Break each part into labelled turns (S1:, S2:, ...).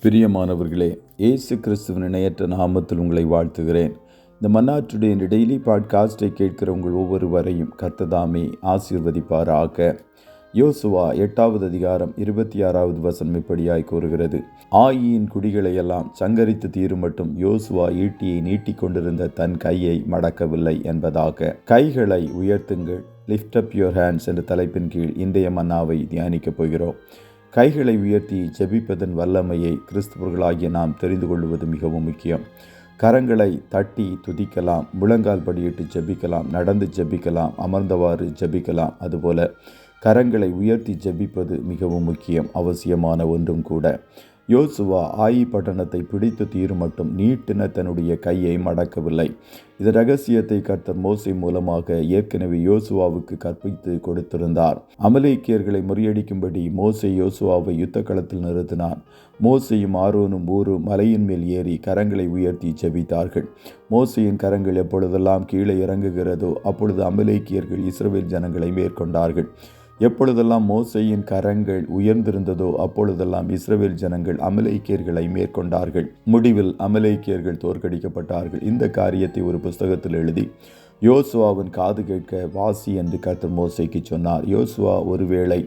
S1: பிரியமானவர்களே, இயேசு கிறிஸ்துவின் இணையற்ற நாமத்தில் உங்களை வாழ்த்துகிறேன். இந்த மன்னா டுடே என்ற டெய்லி பாட்காஸ்டை கேட்கிற உங்கள் ஒவ்வொருவரையும் கர்த்தர் தாமே ஆசீர்வதிப்பாராக. யோசுவா 8வது அதிகாரம் 26வது வசனம் இப்படியாய் கூறுகிறது: ஆயின் குடிகளையெல்லாம் சங்கரித்து தீரும் மட்டும் யோசுவா ஈட்டியை நீட்டிக் கொண்டிருந்த தன் கையை மடக்கவில்லை என்பதாக. கைகளை உயர்த்துங்கள், லிஃப்ட் அப் யுவர் ஹேண்ட்ஸ் என்ற தலைப்பின் கீழ் இன்றைய மன்னாவை தியானிக்கப் போகிறோம். கைகளை உயர்த்தி ஜெபிப்பதன் வல்லமையை கிறிஸ்தவர்களாகிய நாம் தெரிந்து கொள்வது மிகவும் முக்கியம். கரங்களை தட்டி துதிக்கலாம், முழங்கால் படியிட்டு ஜெபிக்கலாம், நடந்து ஜெபிக்கலாம், அமர்ந்தவாறு ஜெபிக்கலாம். அதுபோல கரங்களை உயர்த்தி ஜெபிப்பது மிகவும் முக்கியம், அவசியமான ஒன்றும் கூட. யோசுவா ஆயி பட்டணத்தை பிடித்து தீரும் மட்டும் நீட்டின தன்னுடைய கையை மடக்கவில்லை. இந்த ரகசியத்தை கர்த்தர் மோசே மூலமாக ஏற்கனவே யோசுவாவுக்கு கற்பித்து கொடுத்திருந்தார். அமலேக்கியர்களை முறியடிக்கும்படி மோசே யோசுவாவை யுத்த களத்தில் நிறுத்தினான். மோசேயும் ஆரோனும் ஊரும் மலையின் மேல் ஏறி கரங்களை உயர்த்தி ஜெபித்தார்கள். மோசேயின் கரங்கள் எப்பொழுதெல்லாம் கீழே இறங்குகிறதோ அப்பொழுது அமலேக்கியர்கள் இஸ்ரவேல் ஜனங்களை மேற்கொண்டார்கள். எப்பொழுதெல்லாம் மோசேயின் கரங்கள் உயர்ந்திருந்ததோ அப்பொழுதெல்லாம் இஸ்ரவேல் ஜனங்கள் அமலேக்கியர்களை மேற்கொண்டார்கள். முடிவில் அமலேக்கியர்கள் தோற்கடிக்கப்பட்டார்கள். இந்த காரியத்தை ஒரு புஸ்தகத்தில் எழுதி யோசுவாவின் காது கேட்க வாசி என்று கர்த்தர் மோசேக்கு சொன்னார். யோசுவா ஒருவேளை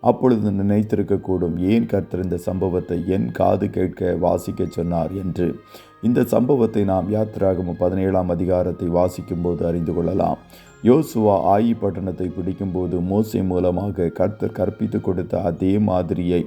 S1: அப்பொழுது நினைத்திருக்கக்கூடும், ஏன் கர்த்தர் இந்த சம்பவத்தை என் காது கேட்க வாசிக்க சொன்னார் என்று. இந்த சம்பவத்தை நாம் யாத்திராகமம் 17ஆம் அதிகாரத்தை வாசிக்கும் போது அறிந்து கொள்ளலாம். யோசுவா ஆயி பட்டணத்தை பிடிக்கும்போது மோசே மூலமாக கர்த்தர் கற்பித்து கொடுத்த அதே மாதிரியை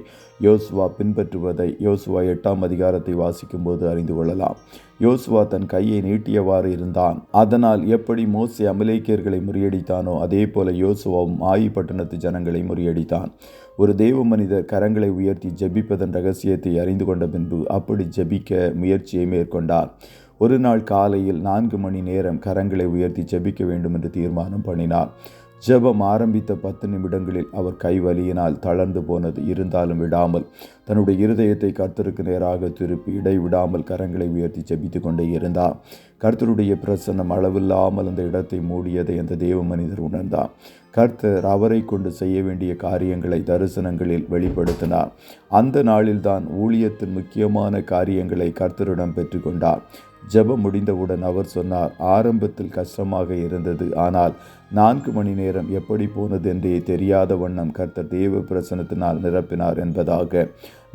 S1: யோசுவா பின்பற்றுவதை யோசுவா 8ஆம் அதிகாரத்தை வாசிக்கும் போது அறிந்து கொள்ளலாம். யோசுவா தன் கையை நீட்டியவாறு இருந்தான். அதனால் எப்படி மோசே அமலேக்கியர்களை முறியடித்தானோ அதே போல யோசுவாவும் ஆயி பட்டணத்து ஜனங்களை முறியடித்தான். ஒரு தேவ மனிதர் கரங்களை உயர்த்தி ஜெபிப்பதன் ரகசியத்தை அறிந்து கொண்ட பின்பு அப்படி ஜெபிக்க முயற்சியை மேற்கொண்டார். ஒரு நாள் காலையில் 4 மணி நேரம் கரங்களை உயர்த்தி ஜெபிக்க வேண்டும் என்று தீர்மானம் பண்ணினார். ஜெபம் ஆரம்பித்த 10 நிமிடங்களில் அவர் கை வலியினால் தளர்ந்து போனது. இருந்தாலும் விடாமல் தன்னுடைய இருதயத்தை கர்த்தருக்கு நேராக திருப்பி இடைவிடாமல் கரங்களை உயர்த்தி ஜெபித்து கொண்டே இருந்தார். கர்த்தருடைய பிரசன்னம் அளவில்லாமல் அந்த இடத்தை மூடியதை அந்த தேவ மனிதர் உணர்ந்தார். கர்த்தர் அவரை கொண்டு செய்ய வேண்டிய காரியங்களை தரிசனங்களில் வெளிப்படுத்தினார். அந்த நாளில்தான் ஊழியத்தின் முக்கியமான காரியங்களை கர்த்தரிடம் பெற்றுக்கொண்டார். ஜெபம் முடிந்தவுடன் அவர் சொன்னார், ஆரம்பத்தில் கஷ்டமாக இருந்தது, ஆனால் 4 மணி நேரம் எப்படி போனது என்றே தெரியாத வண்ணம் கர்த்தர் தேவ பிரசன்னத்தினால் நிரப்பினார் என்பதாக.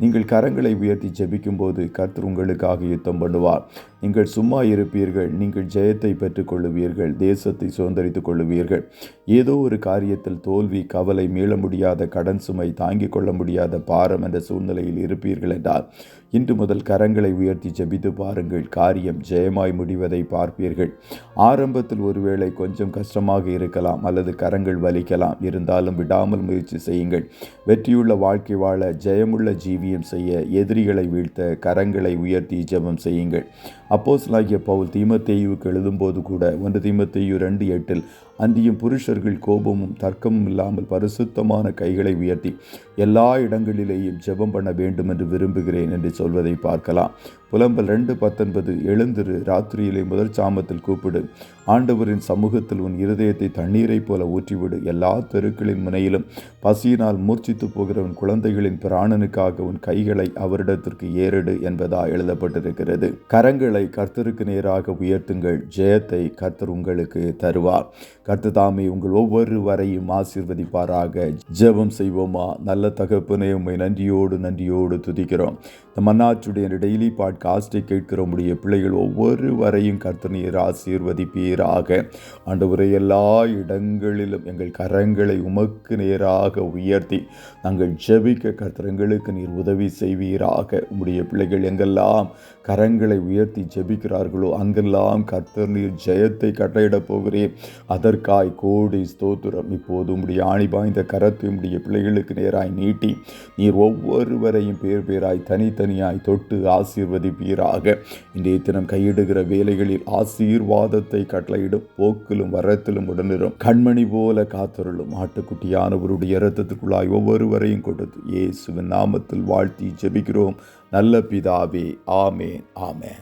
S1: நீங்கள் கரங்களை உயர்த்தி ஜெபிக்கும் போது கர்த்தர் உங்களுக்காக யுத்தம் பண்ணுவார். நீங்கள் சும்மா இருப்பீர்கள், நீங்கள் ஜெயத்தை பெற்றுக்கொள்ளுவீர்கள், தேசத்தை சுதந்திரித்துக் கொள்ளுவீர்கள். ஏதோ ஒரு காரியத்தில் தோல்வி, கவலை, மீள முடியாத கடன் சுமை, தாங்கிக் கொள்ள முடியாத பாரம் என்ற சூழ்நிலையில் இருப்பீர்கள் என்றால் இன்று முதல் கரங்களை உயர்த்தி ஜெபித்து பாருங்கள். காரியம் ஜெயமாய் முடிவதை பார்ப்பீர்கள். ஆரம்பத்தில் ஒருவேளை கொஞ்சம் கஷ்டமாக இருக்கலாம் அல்லது கரங்கள் வலிக்கலாம். இருந்தாலும் விடாமல் முயற்சி செய்யுங்கள். வெற்றியுள்ள வாழ்க்கை வாழ, ஜெயமுள்ள ஜீவியம் செய்ய, எதிரிகளை வீழ்த்த கரங்களை உயர்த்தி ஜெபம் செய்யுங்கள். அப்போஸ்தலனாகிய பவுல் தீமோத்தேயுவுக்கு எழுதும்போது கூட 1 தீமோத்தேயு 2:8 அன்றியும் புருஷர்கள் கோபமும் தர்க்கமும் இல்லாமல் பரிசுத்தமான கைகளை உயர்த்தி எல்லா இடங்களிலேயும் ஜெபம் பண்ண வேண்டும் என்று விரும்புகிறேன் என்று சொல்வதை பார்க்கலாம். புலம்பல் 2:19 எழுந்திரு, ராத்திரியிலே முதல் சாமத்தில் கூப்பிடு, ஆண்டவரின் சமூகத்தில் உன் இருதயத்தை தண்ணீரை போல ஊற்றிவிடு. எல்லா தெருக்களின் முனையிலும் பசியினால் மூர்ச்சித்து போகிற உன் குழந்தைகளின் பிராணனுக்காக உன் கைகளை அவரிடத்திற்கு ஏறிடு என்பதா எழுதப்பட்டிருக்கிறது. கரங்களை கர்த்தருக்கு நேராக உயர்த்துங்கள், ஜெயத்தை கர்த்தர் உங்களுக்கு தருவார். கர்த்தர் தாமே உங்கள் ஒவ்வொருவரையும் ஆசீர்வதிப்பாராக. ஜெபம் செய்வோமா? நல்ல தகப்பனே, உம்மை நன்றியோடு துதிக்கிறோம். இந்த மன்னா டுடே என்ற டெய்லி பாட்காஸ்டை கேட்கிற உம்முடைய பிள்ளைகள் ஒவ்வொருவரையும் கர்த்தர் நீர் ஆசீர்வதிப்பீராக. ஆண்டவரே, எல்லா இடங்களிலும் எங்கள் கரங்களை உமக்கு நேராக உயர்த்தி நாங்கள் ஜெபிக்க கர்த்தர் எங்களுக்கு நீர் உதவி செய்வீராக. உம்முடைய பிள்ளைகள் எங்கெல்லாம் கரங்களை உயர்த்தி ஜெபிக்கிறார்களோ அங்கெல்லாம் கர்த்தர் நீர் ஜெயத்தை கட்டளையிடப் போகிறீர். அதற்காய் கோடி ஸ்தோத்திரம். இப்போது உம்முடைய ஆணி பாய்ந்த கரத்தை உம்முடைய பிள்ளைகளுக்கு நேராய் நீட்டி நீர் ஒவ்வொருவரையும் பேர் பேராய் தனித்தனியாய் தொட்டு ஆசீர்வதிப்பீராக. இன்றைய தினம் கையிடுகிற வேலைகளில் ஆசீர்வாதத்தை கட்டளையிடும். போக்கிலும் வரத்திலும் உடனிரும். கண்மணி போல காத்தருளும். ஆட்டுக்குட்டியானவருடைய இரத்தத்துக்குள்ளாய் ஒவ்வொருவரையும் கொடுத்து இயேசுவின் நாமத்தில் வாழ்த்தி ஜெபிக்கிறோம் நல்ல பிதாவே. ஆமென்.